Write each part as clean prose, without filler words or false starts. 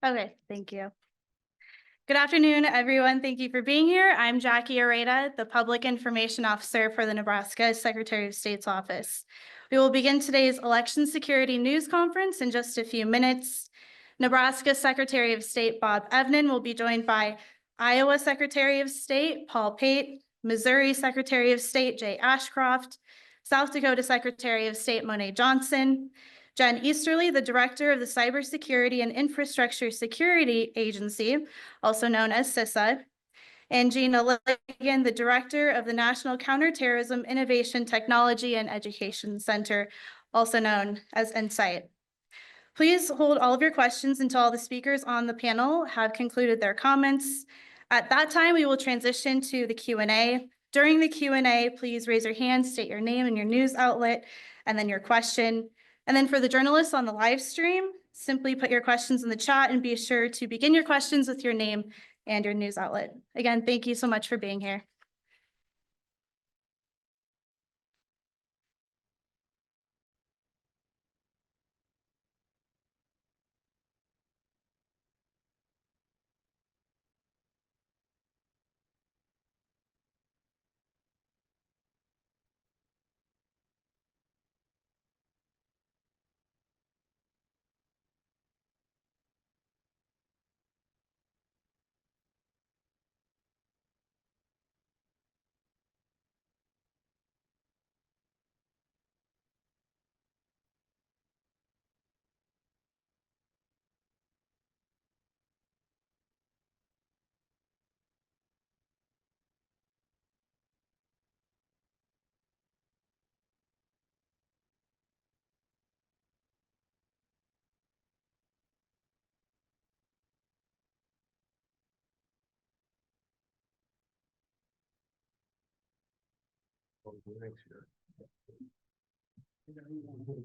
Okay, thank you. Good afternoon, everyone. Thank you for being here. I'm Jackie Areta, the Public Information Officer for the Nebraska Secretary of State's office. We will begin today's election security news conference in just a few minutes. Nebraska Secretary of State Bob Evenen will be joined by Iowa Secretary of State Paul Pate, Missouri Secretary of State Jay Ashcroft, South Dakota Secretary of State Monet Johnson, Jen Easterly, the Director of the Cybersecurity and Infrastructure Security Agency, also known as CISA, and Gina Ligon, the Director of the National Counterterrorism Innovation Technology and Education Center, also known as InSight. Please hold all of your questions until all the speakers on the panel have concluded their comments. At that time, we will transition to the Q&A. During the Q&A, please raise your hand, state your name and your news outlet, and then your question. And then for the journalists on the live stream, simply put your questions in the chat and be sure to begin your questions with your name and your news outlet. Again, thank you so much for being here.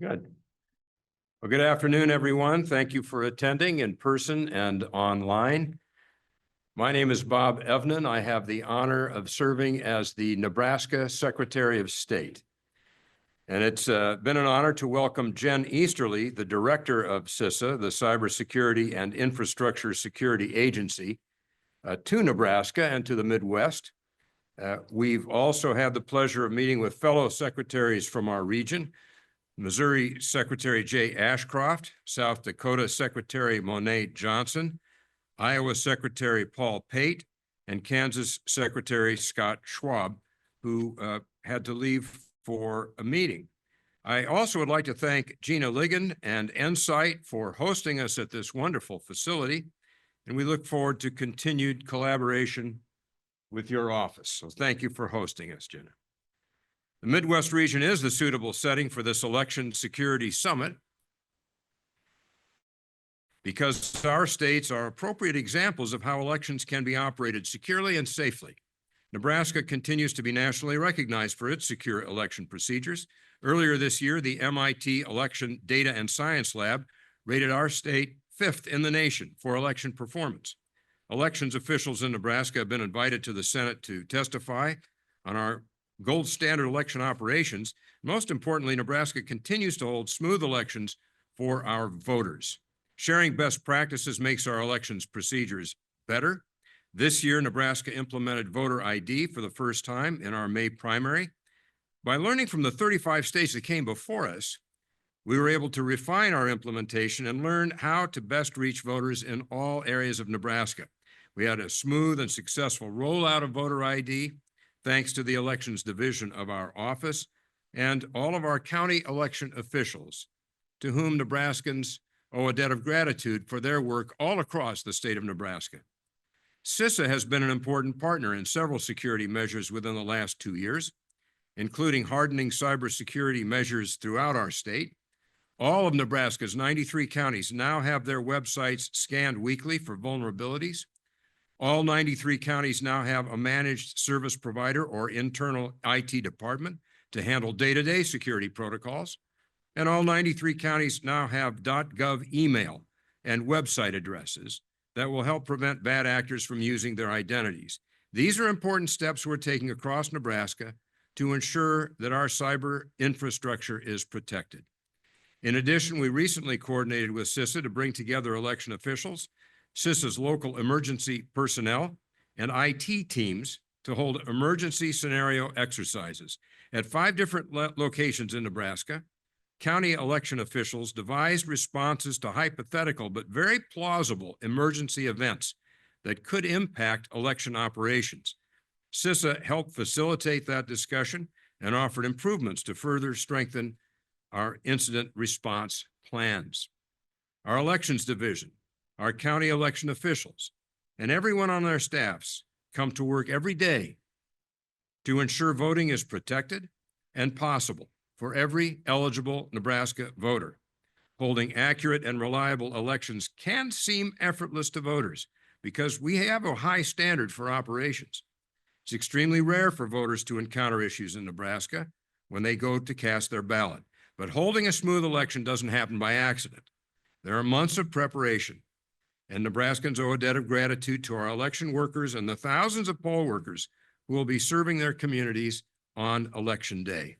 Good. Well, good afternoon, everyone. Thank you for attending in person and online. My name is Bob Evenen. I have the honor of serving as the Nebraska Secretary of State. And it's been an honor to welcome Jen Easterly, the Director of CISA, the Cybersecurity and Infrastructure Security Agency, to Nebraska and to the Midwest. We've also had the pleasure of meeting with fellow secretaries from our region, Missouri Secretary Jay Ashcroft, South Dakota Secretary Monet Johnson, Iowa Secretary Paul Pate, and Kansas Secretary Scott Schwab, who had to leave for a meeting. I also would like to thank Gina Ligon and InSight for hosting us at this wonderful facility, and we look forward to continued collaboration with your office. So thank you for hosting us, Gina. The Midwest region is the suitable setting for this election security summit because our states are appropriate examples of how elections can be operated securely and safely. Nebraska continues to be nationally recognized for its secure election procedures. Earlier this year, the MIT Election Data and Science Lab rated our state 5th in the nation for election performance. Elections officials in Nebraska have been invited to the Senate to testify on our gold standard election operations. Most importantly, Nebraska continues to hold smooth elections for our voters. Sharing best practices makes our elections procedures better. This year, Nebraska implemented voter ID for the first time in our May primary. By learning from the 35 states that came before us, we were able to refine our implementation and learn how to best reach voters in all areas of Nebraska. We had a smooth and successful rollout of voter ID, thanks to the elections division of our office and all of our county election officials, to whom Nebraskans owe a debt of gratitude for their work all across the state of Nebraska. CISA has been an important partner in several security measures within the last 2 years, including hardening cybersecurity measures throughout our state. All of Nebraska's 93 counties now have their websites scanned weekly for vulnerabilities. All 93 counties now have a managed service provider or internal IT department to handle day-to-day security protocols. And all 93 counties now have .gov email and website addresses that will help prevent bad actors from using their identities. These are important steps we're taking across Nebraska to ensure that our cyber infrastructure is protected. In addition, we recently coordinated with CISA to bring together election officials CISA's local emergency personnel, and IT teams to hold emergency scenario exercises. At 5 different locations in Nebraska, county election officials devised responses to hypothetical but very plausible emergency events that could impact election operations. CISA helped facilitate that discussion and offered improvements to further strengthen our incident response plans. Our elections division, our county election officials, and everyone on their staffs come to work every day to ensure voting is protected and possible for every eligible Nebraska voter. Holding accurate and reliable elections can seem effortless to voters because we have a high standard for operations. It's extremely rare for voters to encounter issues in Nebraska when they go to cast their ballot. But holding a smooth election doesn't happen by accident. There are months of preparation, and Nebraskans owe a debt of gratitude to our election workers and the thousands of poll workers who will be serving their communities on Election Day.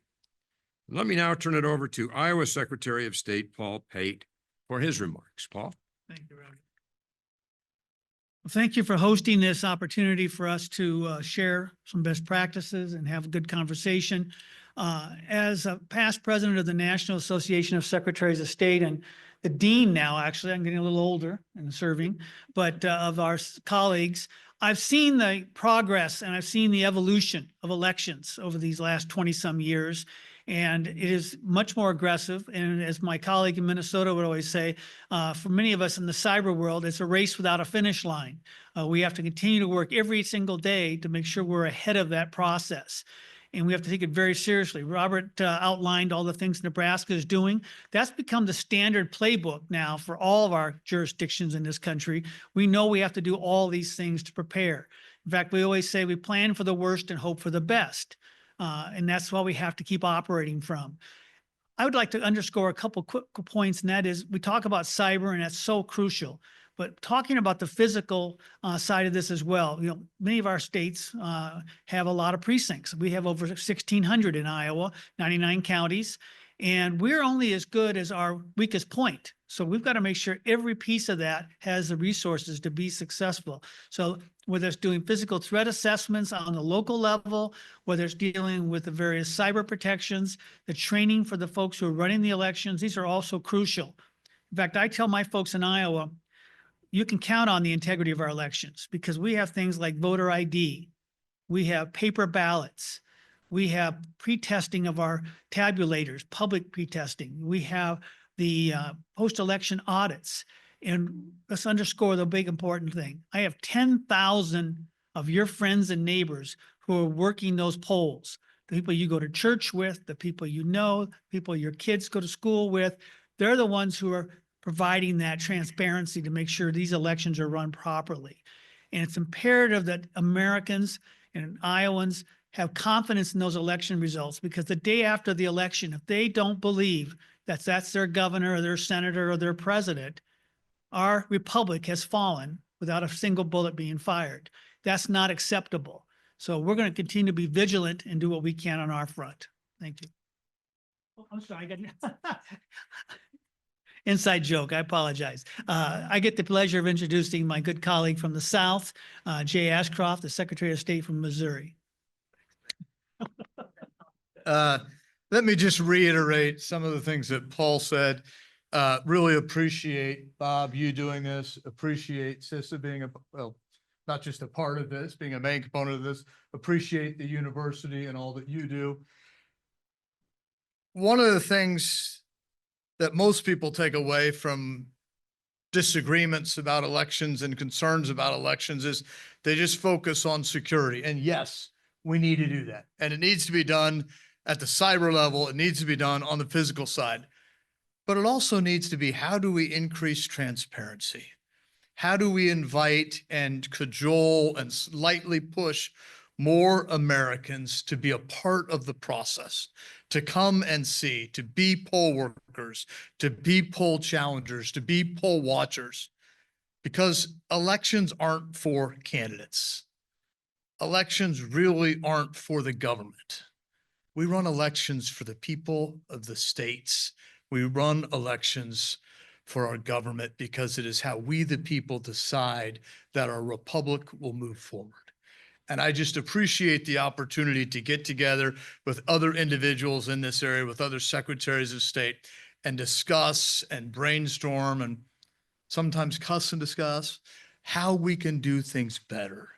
Let me now turn it over to Iowa Secretary of State Paul Pate for his remarks. Paul? Thank you, Roger. Well, thank you for hosting this opportunity for us to share some best practices and have a good conversation. As a past president of the National Association of Secretaries of State and the dean now, actually, I'm getting a little older and serving, but of our colleagues, I've seen the progress and I've seen the evolution of elections over these last 20-some years. And it is much more aggressive. And as my colleague in Minnesota would always say, for many of us in the cyber world, it's a race without a finish line. We have to continue to work every single day to make sure we're ahead of that process. And we have to take it very seriously. Robert outlined all the things Nebraska is doing. That's become the standard playbook now for all of our jurisdictions in this country. We know we have to do all these things to prepare. In fact, we always say we plan for the worst and hope for the best. And that's what we have to keep operating from. I would like to underscore a couple quick points, and that is we talk about cyber, and that's so crucial. But talking about the physical side of this as well, you know, many of our states have a lot of precincts. We have over 1,600 in Iowa, 99 counties, and we're only as good as our weakest point. So we've got to make sure every piece of that has the resources to be successful. So whether it's doing physical threat assessments on the local level, whether it's dealing with the various cyber protections, the training for the folks who are running the elections, these are also crucial. In fact, I tell my folks in Iowa, you can count on the integrity of our elections because we have things like voter ID, we have paper ballots, we have pre-testing of our tabulators, public pre-testing, we have the post-election audits. And let's underscore the big important thing. I have 10,000 of your friends and neighbors who are working those polls. The people you go to church with, the people you know, people your kids go to school with, they're the ones who are providing that transparency to make sure these elections are run properly. And it's imperative that Americans and Iowans have confidence in those election results because the day after the election, if they don't believe that that's their governor or their senator or their president, our republic has fallen without a single bullet being fired. That's not acceptable. So we're going to continue to be vigilant and do what we can on our front. Thank you. Oh, I'm sorry. I got inside joke. I apologize. I get the pleasure of introducing my good colleague from the South, Jay Ashcroft, the Secretary of State from Missouri. Let me just reiterate some of the things that Paul said. Really appreciate, Bob, you doing this, appreciate CISA being not just a part of this, being a main component of this, appreciate the university and all that you do. One of the things that most people take away from disagreements about elections and concerns about elections is they just focus on security. And yes, we need to do that. And it needs to be done at the cyber level. It needs to be done on the physical side. But it also needs to be, how do we increase transparency? How do we invite and cajole and slightly push more Americans to be a part of the process, to come and see, to be poll workers, to be poll challengers, to be poll watchers? Because elections aren't for candidates. Elections really aren't for the government. We run elections for the people of the states. We run elections for our government, because it is how we, the people, decide that our republic will move forward. And I just appreciate the opportunity to get together with other individuals in this area, with other secretaries of state, and discuss and brainstorm and sometimes cuss and discuss how we can do things better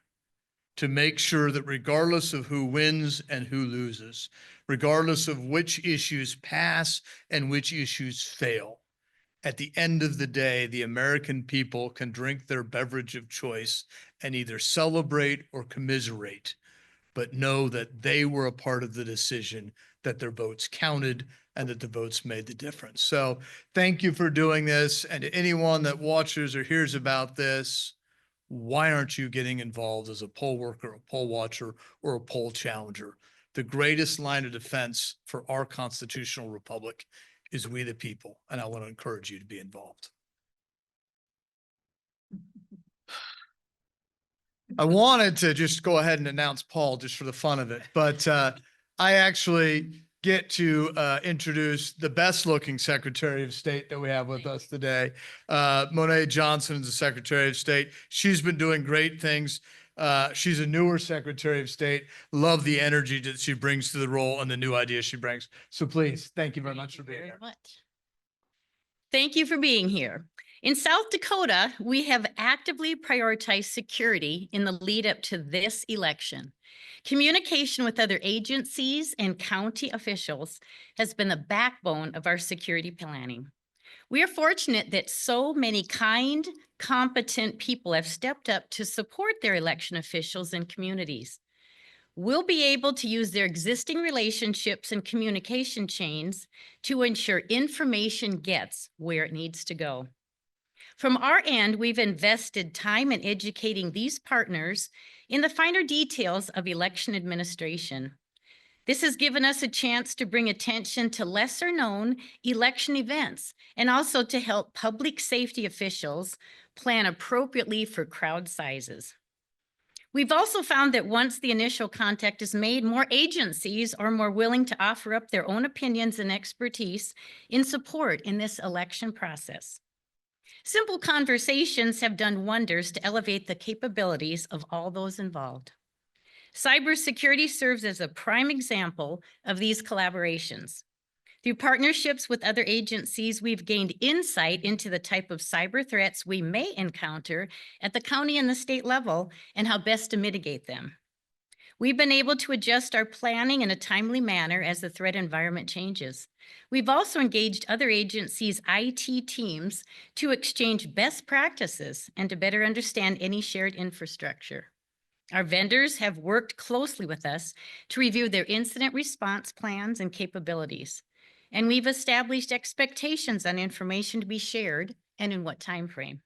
to make sure that regardless of who wins and who loses, regardless of which issues pass and which issues fail, at the end of the day, the American people can drink their beverage of choice and either celebrate or commiserate, but know that they were a part of the decision, that their votes counted, and that the votes made the difference. So thank you for doing this. And to anyone that watches or hears about this, why aren't you getting involved as a poll worker, a poll watcher, or a poll challenger? The greatest line of defense for our constitutional republic is we the people, and I want to encourage you to be involved. I wanted to just go ahead and announce Paul just for the fun of it, but I actually get to introduce the best looking Secretary of State that we have with us today. Monet Johnson is the Secretary of State. She's been doing great things. She's a newer Secretary of State. Love the energy that she brings to the role and the new ideas she brings. So please, thank you very much for being here. Thank you for being here. In South Dakota, we have actively prioritized security in the lead up to this election. Communication with other agencies and county officials has been the backbone of our security planning. We are fortunate that so many kind, competent people have stepped up to support their election officials and communities. We'll be able to use their existing relationships and communication chains to ensure information gets where it needs to go. From our end, we've invested time in educating these partners in the finer details of election administration. This has given us a chance to bring attention to lesser known election events and also to help public safety officials plan appropriately for crowd sizes. We've also found that once the initial contact is made, more agencies are more willing to offer up their own opinions and expertise in support in this election process. Simple conversations have done wonders to elevate the capabilities of all those involved. Cybersecurity serves as a prime example of these collaborations. Through partnerships with other agencies, we've gained insight into the type of cyber threats we may encounter at the county and the state level and how best to mitigate them. We've been able to adjust our planning in a timely manner as the threat environment changes. We've also engaged other agencies' IT teams to exchange best practices and to better understand any shared infrastructure. Our vendors have worked closely with us to review their incident response plans and capabilities. And we've established expectations on information to be shared and in what time frame.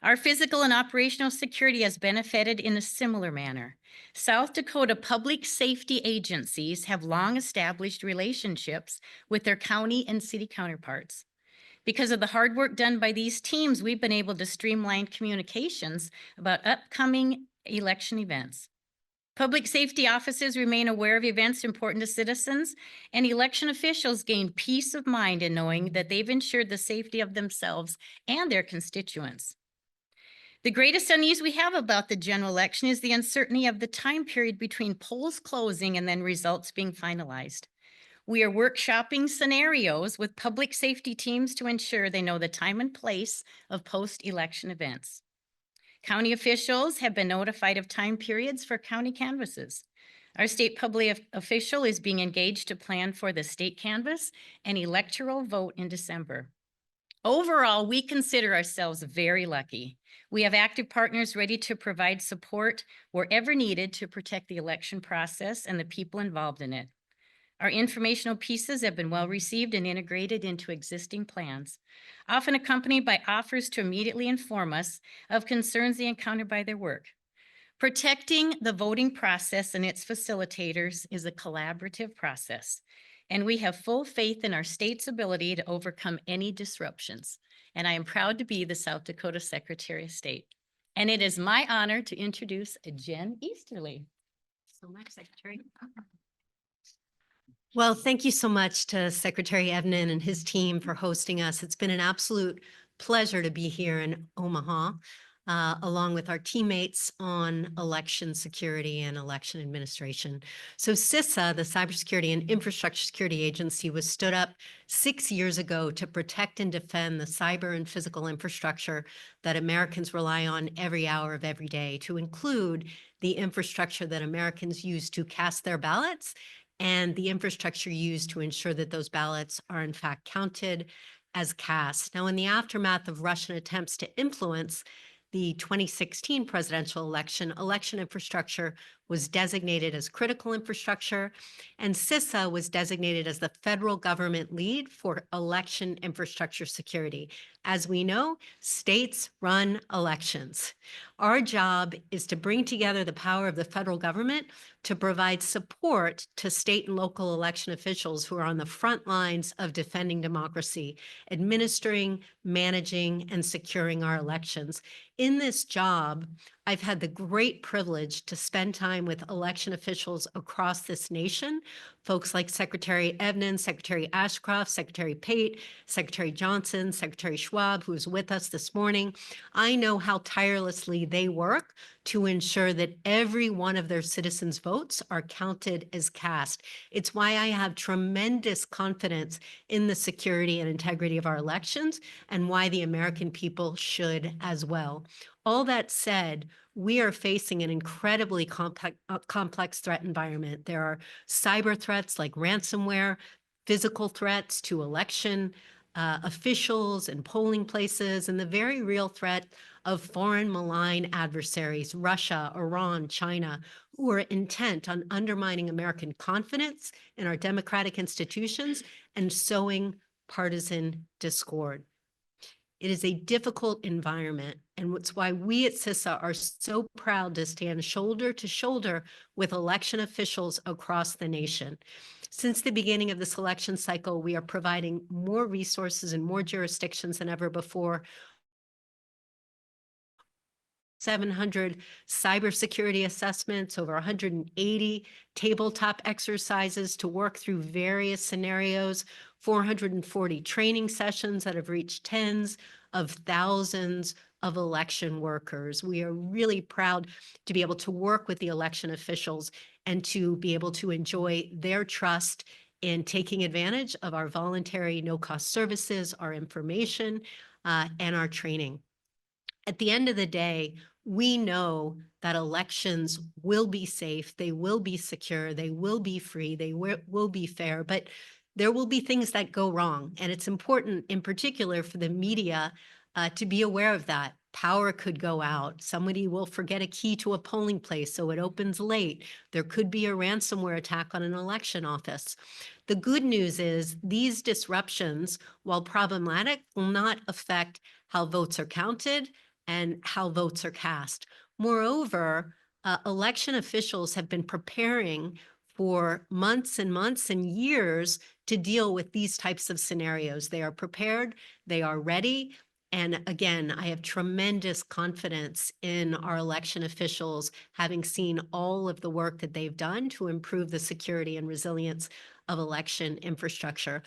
Our physical and operational security has benefited in a similar manner. South Dakota public safety agencies have long established relationships with their county and city counterparts. Because of the hard work done by these teams, we've been able to streamline communications about upcoming election events. Public safety offices remain aware of events important to citizens, and election officials gain peace of mind in knowing that they've ensured the safety of themselves and their constituents. The greatest unease we have about the general election is the uncertainty of the time period between polls closing and then results being finalized. We are workshopping scenarios with public safety teams to ensure they know the time and place of post-election events. County officials have been notified of time periods for county canvasses. Our state public official is being engaged to plan for the state canvass and electoral vote in December. Overall, we consider ourselves very lucky. We have active partners ready to provide support wherever needed to protect the election process and the people involved in it. Our informational pieces have been well received and integrated into existing plans, often accompanied by offers to immediately inform us of concerns they encounter by their work. Protecting the voting process and its facilitators is a collaborative process, and we have full faith in our state's ability to overcome any disruptions. And I am proud to be the South Dakota Secretary of State. And it is my honor to introduce Jen Easterly. So much, Secretary. Well, thank you so much to Secretary Evenen and his team for hosting us. It's been an absolute pleasure to be here in Omaha, along with our teammates on election security and election administration. So CISA, the Cybersecurity and Infrastructure Security Agency, was stood up 6 years ago to protect and defend the cyber and physical infrastructure that Americans rely on every hour of every day, to include the infrastructure that Americans use to cast their ballots and the infrastructure used to ensure that those ballots are in fact counted as cast. Now, in the aftermath of Russian attempts to influence the 2016 presidential election, election infrastructure was designated as critical infrastructure, and CISA was designated as the federal government lead for election infrastructure security. As we know, states run elections. Our job is to bring together the power of the federal government to provide support to state and local election officials who are on the front lines of defending democracy, administering, managing, and securing our elections. In this job, I've had the great privilege to spend time with election officials across this nation, folks like Secretary Evenen, Secretary Ashcroft, Secretary Pate, Secretary Johnson, Secretary Schwab, who's with us this morning. I know how tirelessly they work to ensure that every one of their citizens' votes are counted as cast. It's why I have tremendous confidence in the security and integrity of our elections, and why the American people should as well. All that said, we are facing an incredibly complex threat environment. There are cyber threats like ransomware, physical threats to election officials and polling places, and the very real threat of foreign malign adversaries, Russia, Iran, China, who are intent on undermining American confidence in our democratic institutions and sowing partisan discord. It is a difficult environment, and it's why we at CISA are so proud to stand shoulder to shoulder with election officials across the nation. Since the beginning of this election cycle, we are providing more resources in more jurisdictions than ever before. 700 cybersecurity assessments, over 180 tabletop exercises to work through various scenarios, 440 training sessions that have reached tens of thousands of election workers. We are really proud to be able to work with the election officials and to be able to enjoy their trust in taking advantage of our voluntary no-cost services, our information, and our training. At the end of the day, we know that elections will be safe, they will be secure, they will be free, they will be fair, but there will be things that go wrong. And it's important in particular for the media to be aware of that. Power could go out. Somebody will forget a key to a polling place, so it opens late. There could be a ransomware attack on an election office. The good news is these disruptions, while problematic, will not affect how votes are counted and how votes are cast. Moreover, election officials have been preparing for months and months and years to deal with these types of scenarios. They are prepared, they are ready. And again, I have tremendous confidence in our election officials, having seen all of the work that they've done to improve the security and resilience of election infrastructure.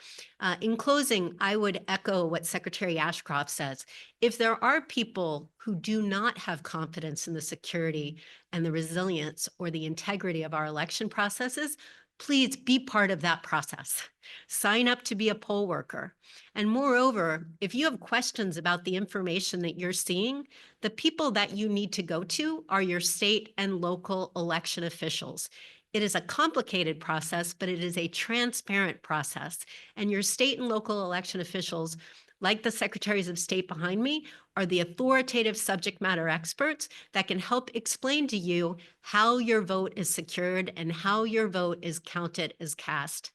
In closing, I would echo what Secretary Ashcroft says. If there are people who do not have confidence in the security and the resilience or the integrity of our election processes, please be part of that process. Sign up to be a poll worker. And moreover, if you have questions about the information that you're seeing, the people that you need to go to are your state and local election officials. It is a complicated process, but it is a transparent process. And your state and local election officials, like the secretaries of state behind me, are the authoritative subject matter experts that can help explain to you how your vote is secured and how your vote is counted as cast.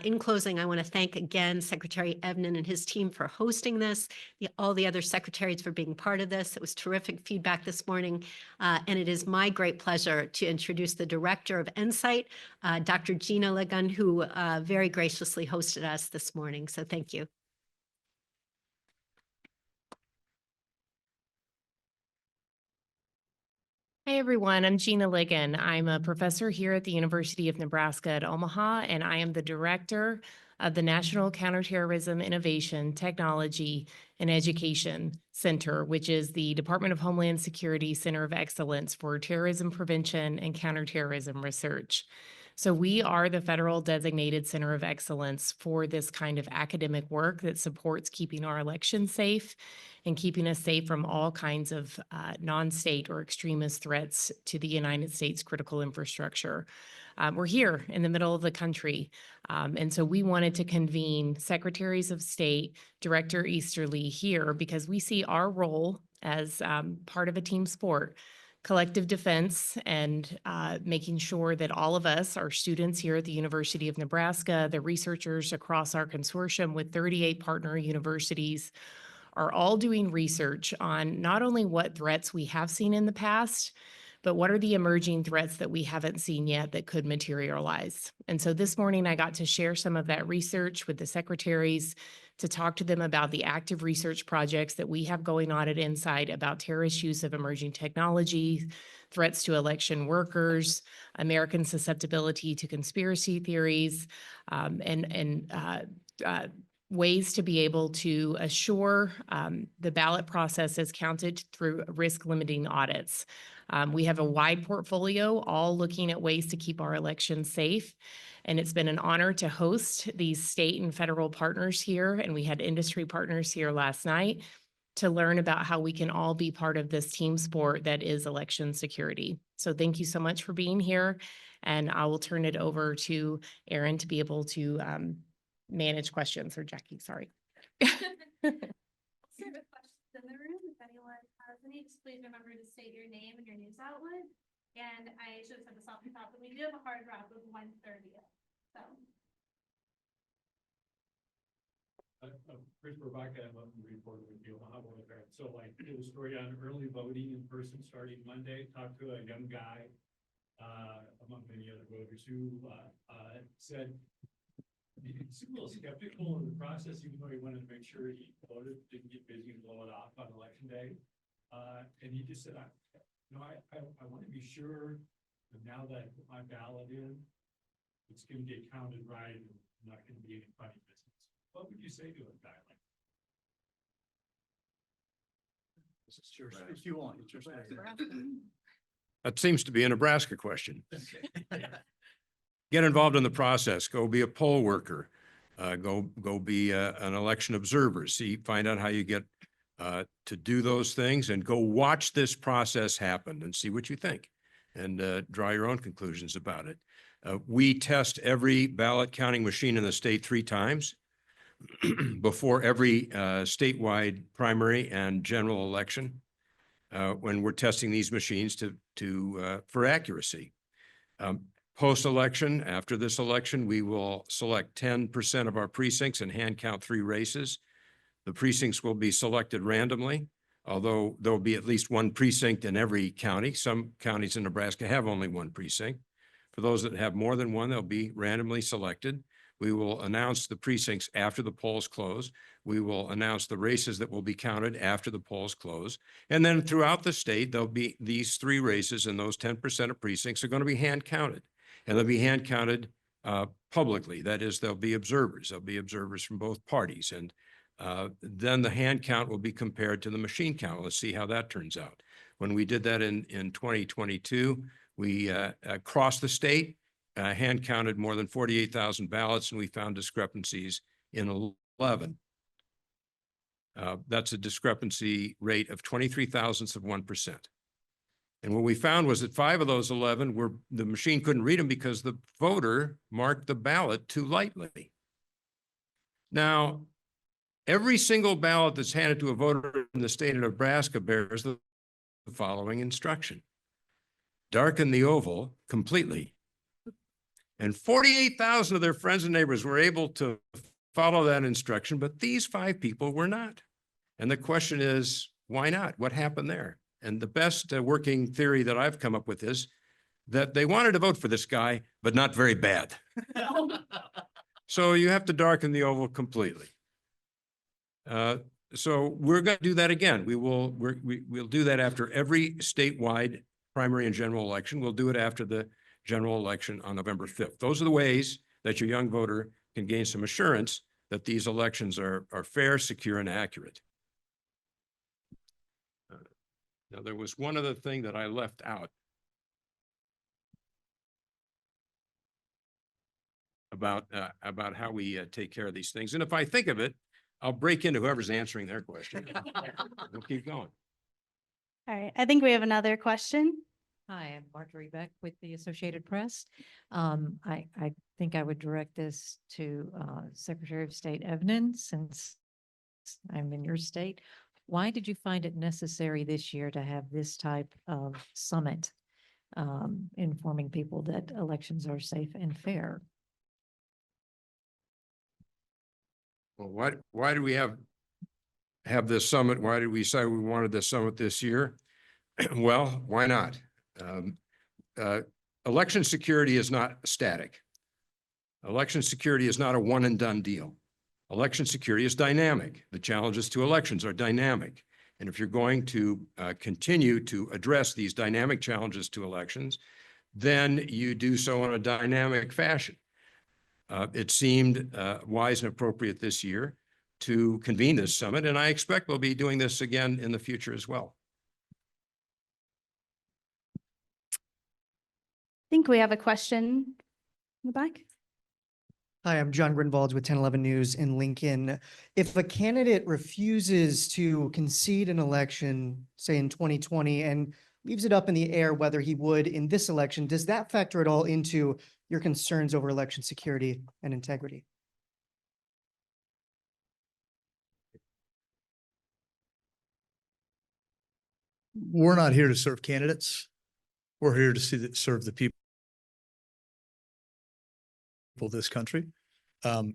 In closing, I want to thank again Secretary Evenen and his team for hosting this, all the other secretaries for being part of this. It was terrific feedback this morning, and it is my great pleasure to introduce the Director of Insight, Dr. Gina Legun, who very graciously hosted us this morning. So thank you. Hey Hi, everyone. I'm Gina Ligon. I'm a professor here at the University of Nebraska at Omaha, and I am the director of the National Counterterrorism Innovation, Technology, and Education Center, which is the Department of Homeland Security Center of Excellence for Terrorism Prevention and Counterterrorism Research. So we are the federal designated center of excellence for this kind of academic work that supports keeping our elections safe and keeping us safe from all kinds of non-state or extremist threats to the United States critical infrastructure. We're here in the middle of the country. And so we wanted to convene Secretaries of State, Director Easterly here because we see our role as part of a team sport, collective defense, and making sure that all of us, our students here at the University of Nebraska, the researchers across our consortium with 38 partner universities, are all doing research on not only what threats we have seen in the past, but what are the emerging threats that we haven't seen yet that could materialize. And so this morning I got to share some of that research with the secretaries to talk to them about the active research projects that we have going on at Insight about terrorist use of emerging technology, threats to election workers, American susceptibility to conspiracy theories, and ways to be able to assure the ballot process is counted through risk limiting audits. We have a wide portfolio, all looking at ways to keep our elections safe. And it's been an honor to host these state and federal partners here. And we had industry partners here last night to learn about how we can all be part of this team sport that is election security. So thank you so much for being here. And I will turn it over to Erin to be able to manage questions, or Jackie, sorry. Questions in the room, if anyone has any, just please remember to state your name and your news outlet. And I should have said this off the top, but we do have a hard wrap of 1:30. So. Chris Rebecca, I'm a reporter with the Omaha World Fair. So like did a story on early voting in person starting Monday, talked to a young guy, among many other voters who said he's a little skeptical of the process, even though he wanted to make sure he voted, didn't get busy and blow it off on election day. And he just said, I want to be sure that now that I put my ballot in, it's going to get counted right and not going to be any funny business. What would you say to a guy like that? This is yours, if you want. It's yours. That seems to be a Nebraska question. Get involved in the process. Go be a poll worker. Go be an election observer. Find out how you get to do those things, and go watch this process happen and see what you think, and draw your own conclusions about it. We test every ballot counting machine in the state 3 times before every statewide primary and general election when we're testing these machines for accuracy. Post-election, after this election, we will select 10% of our precincts and hand count 3 races. The precincts will be selected randomly, although there'll be at least 1 precinct in every county. Some counties in Nebraska have only 1 precinct. For those that have more than 1, they'll be randomly selected. We will announce the precincts after the polls close. We will announce the races that will be counted after the polls close. And then throughout the state, there'll be these 3 races, and those 10% of precincts are going to be hand counted. And they'll be hand counted publicly. That is, there'll be observers. There'll be observers from both parties. And then the hand count will be compared to the machine count. Let's see how that turns out. When we did that in 2022, we across the state hand counted more than 48,000 ballots, and we found discrepancies in 11. That's a discrepancy rate of 23 thousandths of 1%. And what we found was that 5 of those 11 the machine couldn't read them because the voter marked the ballot too lightly. Now, every single ballot that's handed to a voter in the state of Nebraska bears the following instruction: darken the oval completely. And 48,000 of their friends and neighbors were able to follow that instruction, but these 5 people were not. And the question is, why not? What happened there? And the best working theory that I've come up with is that they wanted to vote for this guy, but not very bad. So you have to darken the oval completely. So we're going to do that again. We'll do that after every statewide primary and general election. We'll do it after the general election on November 5th. Those are the ways that your young voter can gain some assurance that these elections are fair, secure, and accurate. Now, there was one other thing that I left out about how we take care of these things. And if I think of it, I'll break into whoever's answering their question. We'll keep going. All right, I think we have another question. Hi, I'm Marjorie Beck with the Associated Press. I think I would direct this to Secretary of State Evenen, since I'm in your state. Why did you find it necessary this year to have this type of summit informing people that elections are safe and fair? Well, why do we have this summit? Why did we say we wanted this summit this year? Well, why not? Election security is not static. Election security is not a one and done deal. Election security is dynamic. The challenges to elections are dynamic. And if you're going to continue to address these dynamic challenges to elections, then you do so in a dynamic fashion. It seemed wise and appropriate this year to convene this summit, and I expect we'll be doing this again in the future as well. I think we have a question in the back. Hi, I'm John Grinvalds with 1011 News in Lincoln. If a candidate refuses to concede an election, say in 2020, and leaves it up in the air whether he would in this election, does that factor at all into your concerns over election security and integrity? We're not here to serve candidates. We're here to serve the people of this country.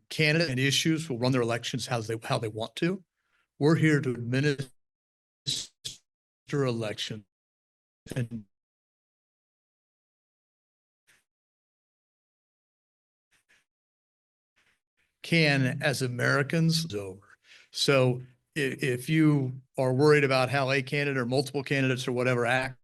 Candidate and issues will run their elections how they want to. We're here to administer election and can, as Americans, is over. So if you are worried about how a candidate or multiple candidates or whatever act,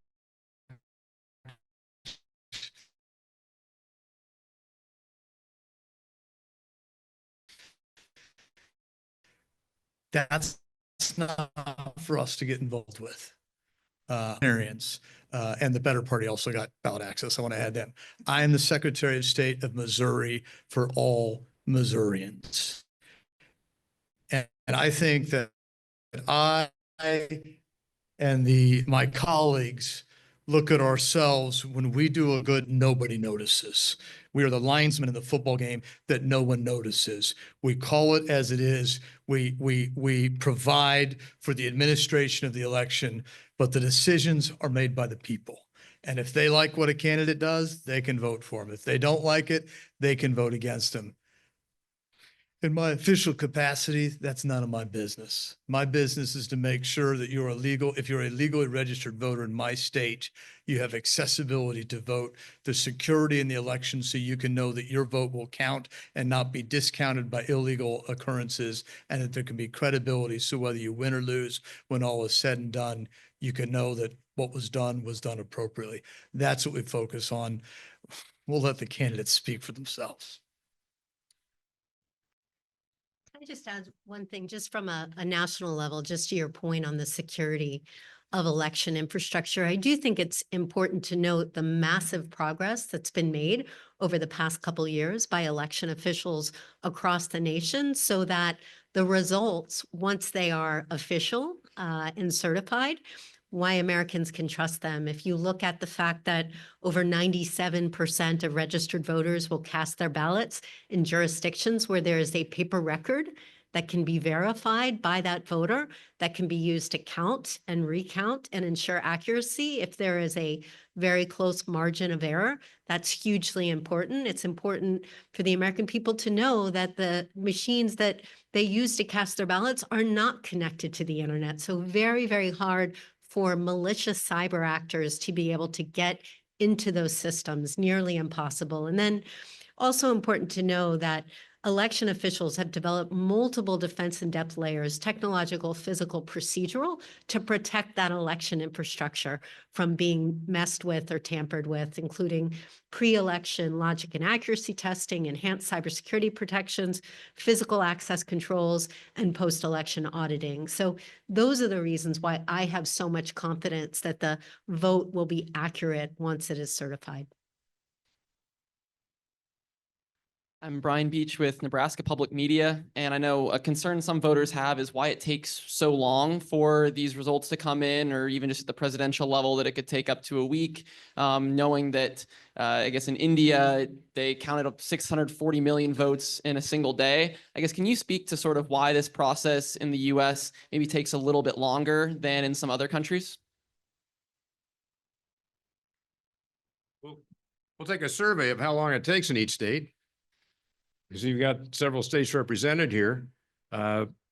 that's not for us to get involved with. And the Better Party also got ballot access. I want to add them. I am the Secretary of State of Missouri for all Missourians. And I think that I and my colleagues look at ourselves when we do a good, nobody notices. We are the linesmen in the football game that no one notices. We call it as it is. We provide for the administration of the election, but the decisions are made by the people. And if they like what a candidate does, they can vote for him. If they don't like it, they can vote against him. In my official capacity, that's none of my business. My business is to make sure that you're if you're a legally registered voter in my state, you have accessibility to vote, the security in the election so you can know that your vote will count and not be discounted by illegal occurrences, and that there can be credibility. So whether you win or lose, when all is said and done, you can know that what was done appropriately. That's what we focus on. We'll let the candidates speak for themselves. I just add one thing, just from a national level, just to your point on the security of election infrastructure. I do think it's important to note the massive progress that's been made over the past couple of years by election officials across the nation, so that the results, once they are official and certified, why Americans can trust them. If you look at the fact that over 97% of registered voters will cast their ballots in jurisdictions where there is a paper record that can be verified by that voter, that can be used to count and recount and ensure accuracy if there is a very close margin of error, that's hugely important. It's important for the American people to know that the machines that they use to cast their ballots are not connected to the internet. So very, very hard for malicious cyber actors to be able to get into those systems, nearly impossible. And then also important to know that election officials have developed multiple defense in depth layers, technological, physical, procedural, to protect that election infrastructure from being messed with or tampered with, including pre-election logic and accuracy testing, enhanced cybersecurity protections, physical access controls, and post-election auditing. So those are the reasons why I have so much confidence that the vote will be accurate once it is certified. I'm Brian Beach with Nebraska Public Media, and I know a concern some voters have is why it takes so long for these results to come in, or even just at the presidential level, that it could take up to a week, knowing that I guess in India, they counted up 640 million votes in a single day. I guess, can you speak to sort of why this process in the US maybe takes a little bit longer than in some other countries? We'll take a survey of how long it takes in each state, because you've got several states represented here.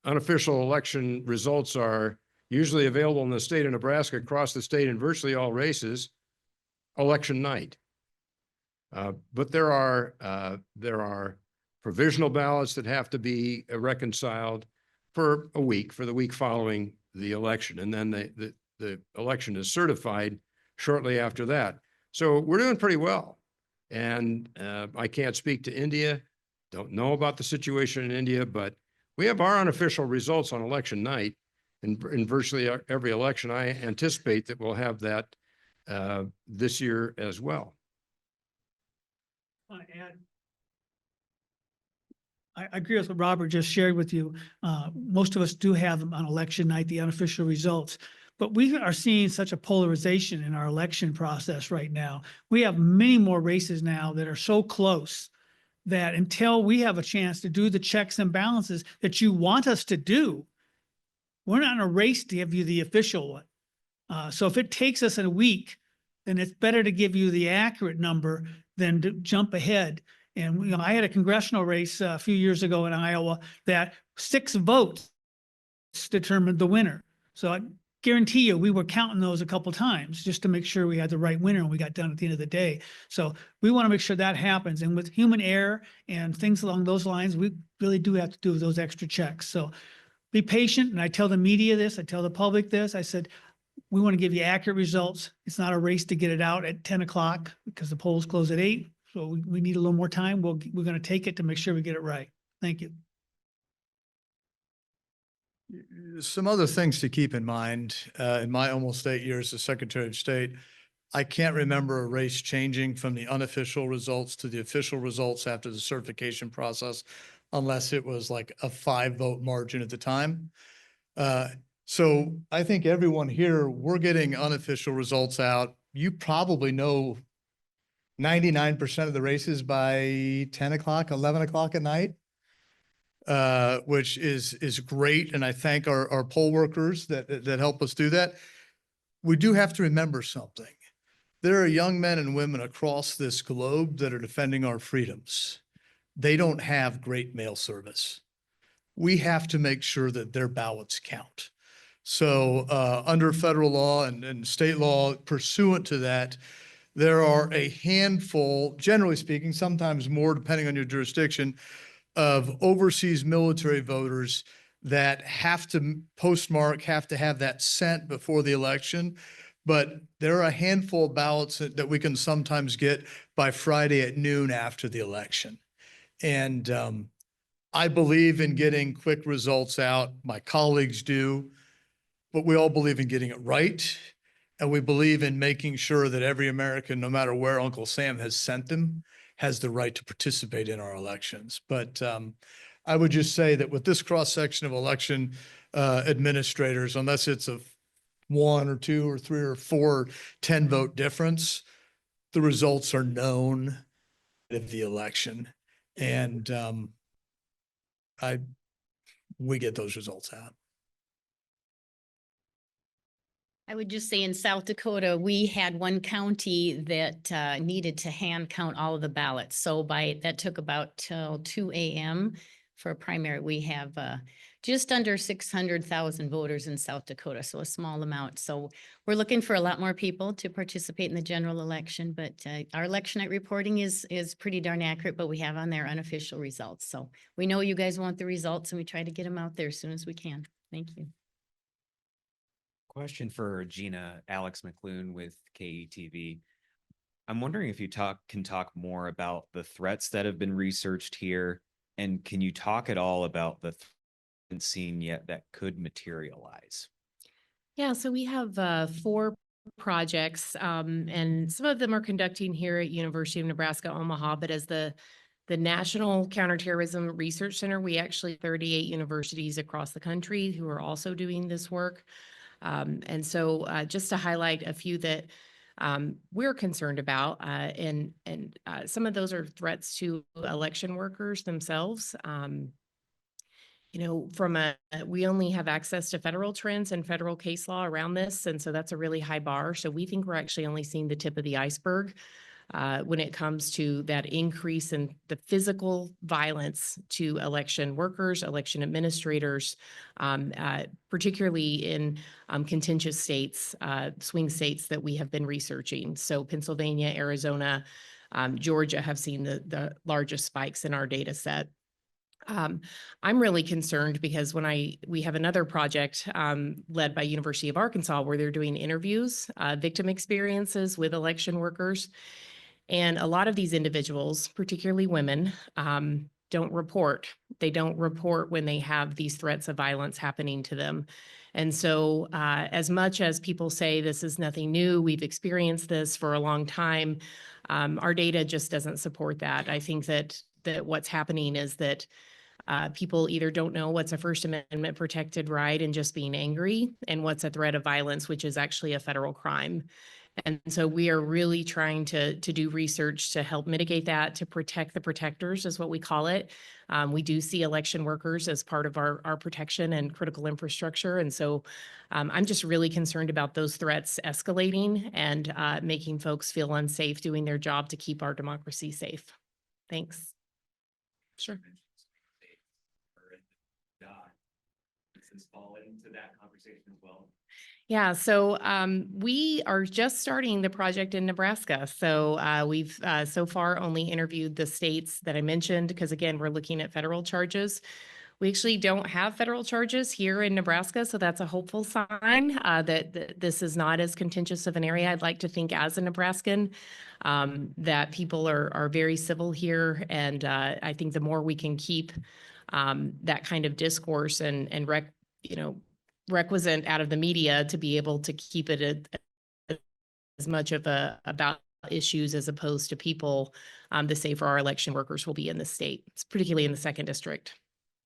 Unofficial election results are usually available in the state of Nebraska, across the state in virtually all races, election night. But there are provisional ballots that have to be reconciled for a week, for the week following the election. And then the election is certified shortly after that. So we're doing pretty well. And I can't speak to India. Don't know about the situation in India, but we have our unofficial results on election night. In virtually every election, I anticipate that we'll have that this year as well. I agree with what Robert just shared with you. Most of us do have them on election night, the unofficial results. But we are seeing such a polarization in our election process right now. We have many more races now that are so close that until we have a chance to do the checks and balances that you want us to do, we're not in a race to give you the official one. So if it takes us a week, then it's better to give you the accurate number than to jump ahead. And, you know, I had a congressional race a few years ago in Iowa that 6 votes determined the winner. So I guarantee you, we were counting those a couple times just to make sure we had the right winner, and we got done at the end of the day. So we want to make sure that happens. And with human error and things along those lines, we really do have to do those extra checks. So be patient. And I tell the media this, I tell the public this. I said, we want to give you accurate results. It's not a race to get it out at 10 o'clock because the polls close at 8. So we need a little more time. We're going to take it to make sure we get it right. Thank you. Some other things to keep in mind, in my almost 8 years as Secretary of State, I can't remember a race changing from the unofficial results to the official results after the certification process, unless it was like a 5-vote margin at the time. So I think everyone here, we're getting unofficial results out. You probably know 99% of the races by 10 o'clock, 11 o'clock at night. Which is great. And I thank our poll workers that help us do that. We do have to remember something. There are young men and women across this globe that are defending our freedoms. They don't have great mail service. We have to make sure that their ballots count. So under federal law and state law pursuant to that, there are a handful, generally speaking, sometimes more depending on your jurisdiction, of overseas military voters that have to postmark, have to have that sent before the election. But there are a handful of ballots that we can sometimes get by Friday at noon after the election. And I believe in getting quick results out. My colleagues do, but we all believe in getting it right. And we believe in making sure that every American, no matter where Uncle Sam has sent them, has the right to participate in our elections. But I would just say that with this cross-section of election administrators, unless it's a 1 or 2 or 3 or 4 10-vote difference, the results are known of the election. And we get those results out. I would just say in South Dakota, we had one county that needed to hand count all of the ballots. So that took about till 2 a.m. for a primary. We have just under 600,000 voters in South Dakota, so a small amount. So we're looking for a lot more people to participate in the general election, but our election night reporting is pretty darn accurate, but we have on there unofficial results. So we know you guys want the results and we try to get them out there as soon as we can. Thank you. Question for Gina, Alex McLoone with KETV. I'm wondering if you can talk more about the threats that have been researched here, and can you talk at all about the threats seen yet that could materialize? Yeah, so we have 4 projects, and some of them are conducting here at University of Nebraska, Omaha, but as the National Counterterrorism Research Center, we actually 38 universities across the country who are also doing this work. And so just to highlight a few that we're concerned about, and some of those are threats to election workers themselves. You know, we only have access to federal trends and federal case law around this, and so that's a really high bar. So we think we're actually only seeing the tip of the iceberg when it comes to that increase in the physical violence to election workers, election administrators, particularly in contentious states, swing states that we have been researching. So Pennsylvania, Arizona, Georgia have seen the largest spikes in our data set. I'm really concerned because we have another project led by University of Arkansas where they're doing interviews, victim experiences with election workers. And a lot of these individuals, particularly women, don't report. They don't report when they have these threats of violence happening to them. And so as much as people say this is nothing new, we've experienced this for a long time, our data just doesn't support that. I think that what's happening is that people either don't know what's a First Amendment protected right and just being angry, and what's a threat of violence, which is actually a federal crime. And so we are really trying to do research to help mitigate that, to protect the protectors is what we call it. We do see election workers as part of our protection and critical infrastructure. And so I'm just really concerned about those threats escalating and making folks feel unsafe doing their job to keep our democracy safe. Thanks. Sure. Does fall into that conversation as well? Yeah, so we are just starting the project in Nebraska. So we've so far only interviewed the states that I mentioned, because again, we're looking at federal charges. We actually don't have federal charges here in Nebraska, so that's a hopeful sign that this is not as contentious of an area. I'd like to think as a Nebraskan that people are very civil here, and I think the more we can keep that kind of discourse and requisite out of the media to be able to keep it as much of about issues as opposed to people, the safer our election workers will be in the state, particularly in the 2nd district.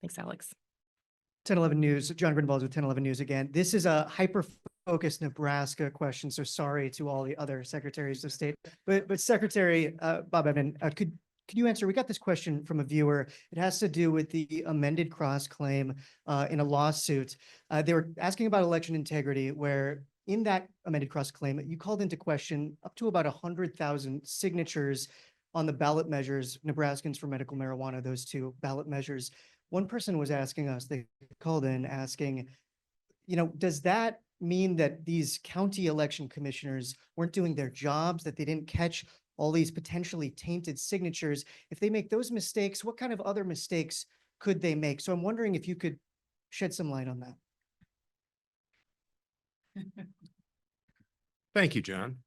Thanks, Alex. 1011 News, John Grinvalds with 1011 News again. This is a hyper-focused Nebraska question, so sorry to all the other secretaries of state. But Secretary Bob Evenen, could you answer? We got this question from a viewer. It has to do with the amended cross-claim in a lawsuit. They were asking about election integrity, where in that amended cross-claim, you called into question up to about 100,000 signatures on the ballot measures, Nebraskans for Medical Marijuana, those 2 ballot measures. One person was asking us, they called in asking, does that mean that these county election commissioners weren't doing their jobs, that they didn't catch all these potentially tainted signatures? If they make those mistakes, what kind of other mistakes could they make? So I'm wondering if you could shed some light on that. Thank you, John.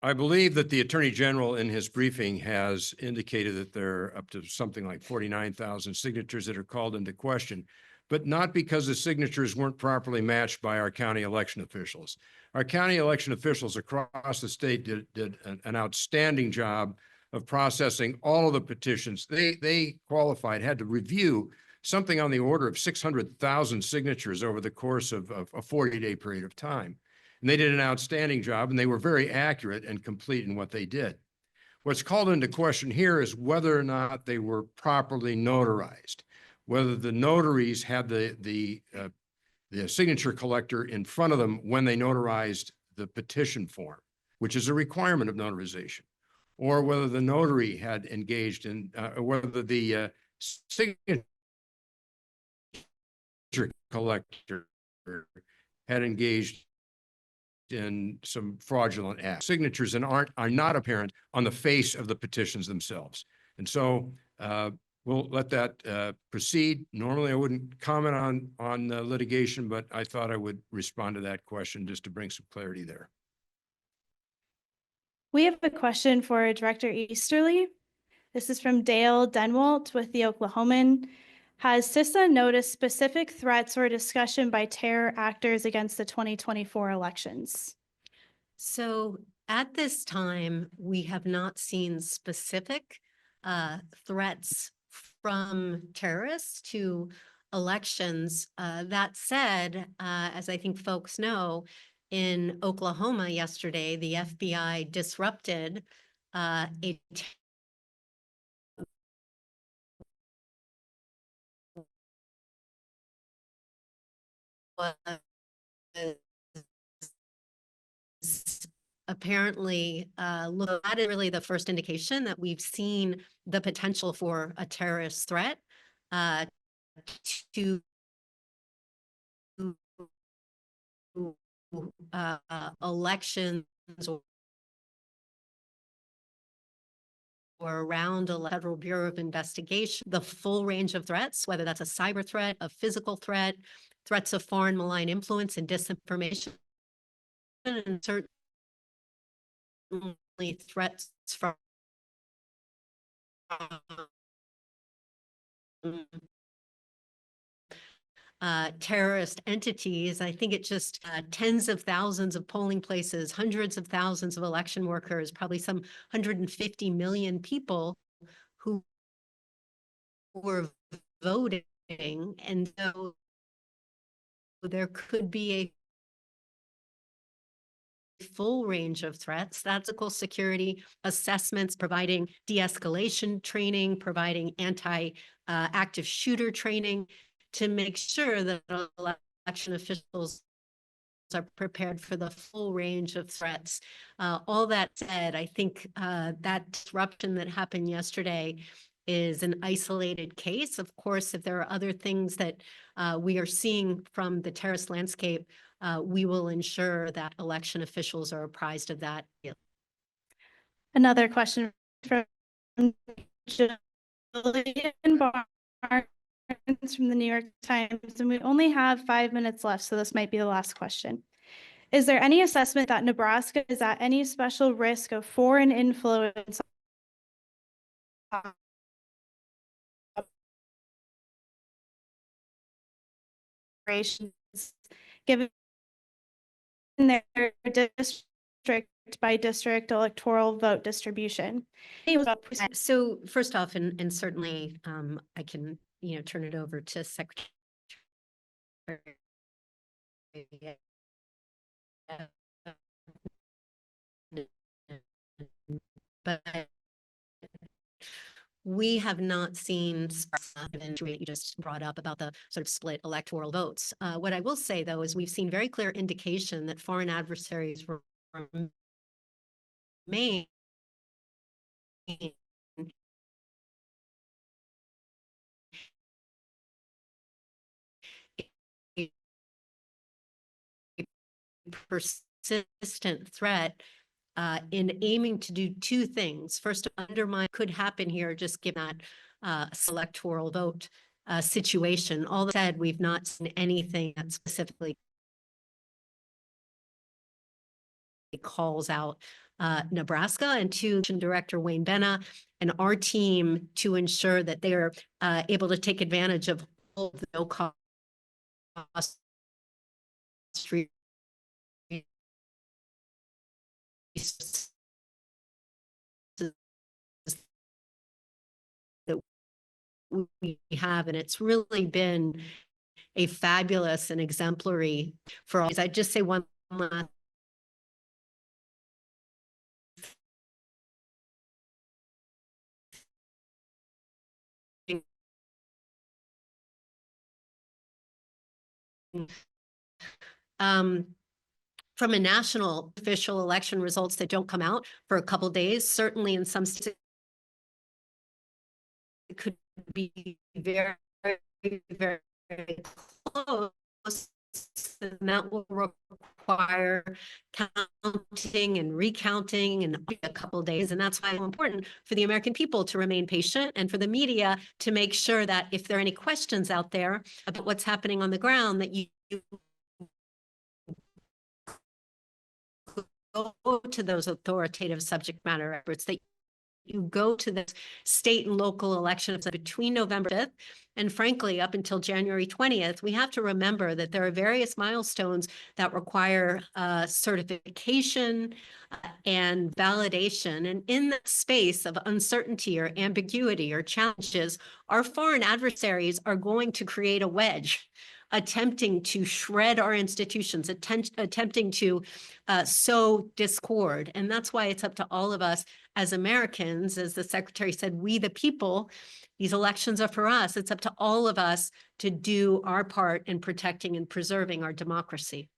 I believe that the Attorney General in his briefing has indicated that there are up to something like 49,000 signatures that are called into question, but not because the signatures weren't properly matched by our county election officials. Our county election officials across the state did an outstanding job of processing all of the petitions. They qualified, had to review something on the order of 600,000 signatures over the course of a 40-day period of time. And they did an outstanding job, and they were very accurate and complete in what they did. What's called into question here is whether or not they were properly notarized, whether the notaries had the signature collector in front of them when they notarized the petition form, which is a requirement of notarization, or whether the notary had engaged in, or whether the signature collector had engaged in some fraudulent acts. Signatures are not apparent on the face of the petitions themselves. And so we'll let that proceed. Normally, I wouldn't comment on the litigation, but I thought I would respond to that question just to bring some clarity there. We have a question for Director Easterly. This is from Dale Denwalt with the Oklahoman. Has CISA noticed specific threats or discussion by terror actors against the 2024 elections? So at this time, we have not seen specific threats from terrorists to elections. That said, as I think folks know, in Oklahoma yesterday, the FBI disrupted a apparently that is really the first indication that we've seen the potential for a terrorist threat to elections or around a Federal Bureau of Investigation, the full range of threats, whether that's a cyber threat, a physical threat, threats of foreign malign influence and disinformation, and certainly threats from terrorist entities. I think it just tens of thousands of polling places, hundreds of thousands of election workers, probably some 150 million people who were voting. And so there could be a full range of threats, that's physical security assessments, providing de-escalation training, providing anti-active shooter training to make sure that election officials are prepared for the full range of threats. All that said, I think that disruption that happened yesterday is an isolated case. Of course, if there are other things that we are seeing from the terrorist landscape, we will ensure that election officials are apprised of that. Another question from Julian Barnes from the New York Times, and we only have 5 minutes left, so this might be the last question. Is there any assessment that Nebraska is at any special risk of foreign influence operations, given their district by district electoral vote distribution? So first off, and certainly I can turn it over to Secretary. But we have not seen you just brought up about the sort of split electoral votes. What I will say, though, is we've seen very clear indication that foreign adversaries remain a persistent threat in aiming to do two things. First, undermine could happen here, just given that electoral vote situation. All that said, we've not seen anything that specifically calls out Nebraska, and to Director Wayne Benna and our team to ensure that they are able to take advantage of all of the no-cost that we have, and it's really been a fabulous and exemplary for all. I'd just say one last thing. from a national official election results that don't come out for a couple days. Certainly in some states, it could be very, very close. And that will require counting and recounting in a couple days. And that's why it's important for the American people to remain patient and for the media to make sure that if there are any questions out there about what's happening on the ground, that you go to those authoritative subject matter experts, that you go to the state and local elections between November 5th and frankly, up until January 20th. We have to remember that there are various milestones that require certification and validation. And in that space of uncertainty or ambiguity or challenges, our foreign adversaries are going to create a wedge, attempting to shred our institutions, attempting to sow discord. And that's why it's up to all of us as Americans, as the Secretary said, we the people, these elections are for us. It's up to all of us to do our part in protecting and preserving our democracy.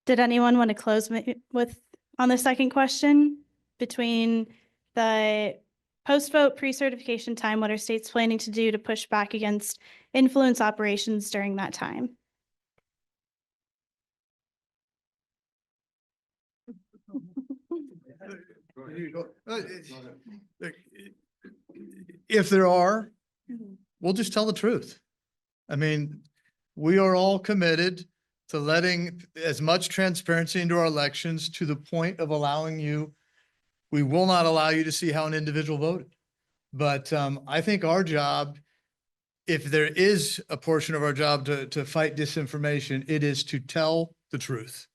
Did anyone want to close with on the second question between the post-vote pre-certification time? What are states planning to do to push back against influence operations during that time? If there are, we'll just tell the truth. I mean, we are all committed to letting as much transparency into our elections to the point of allowing you, we will not allow you to see how an individual voted. But I think our job, if there is a portion of our job to fight disinformation, it is to tell the truth,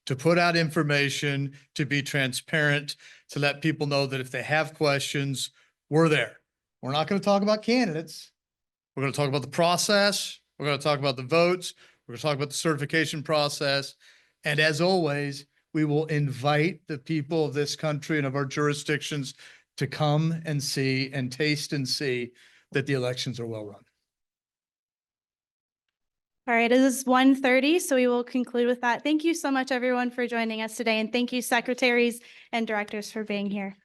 to put out information, to be transparent, to let people know that if they have questions, we're there. We're not going to talk about candidates. We're going to talk about the process. We're going to talk about the votes. We're going to talk about the certification process. And as always, we will invite the people of this country and of our jurisdictions to come and see and taste and see that the elections are well run. All right, it is 1:30, so we will conclude with that. Thank you so much, everyone, for joining us today. And thank you, secretaries and directors, for being here.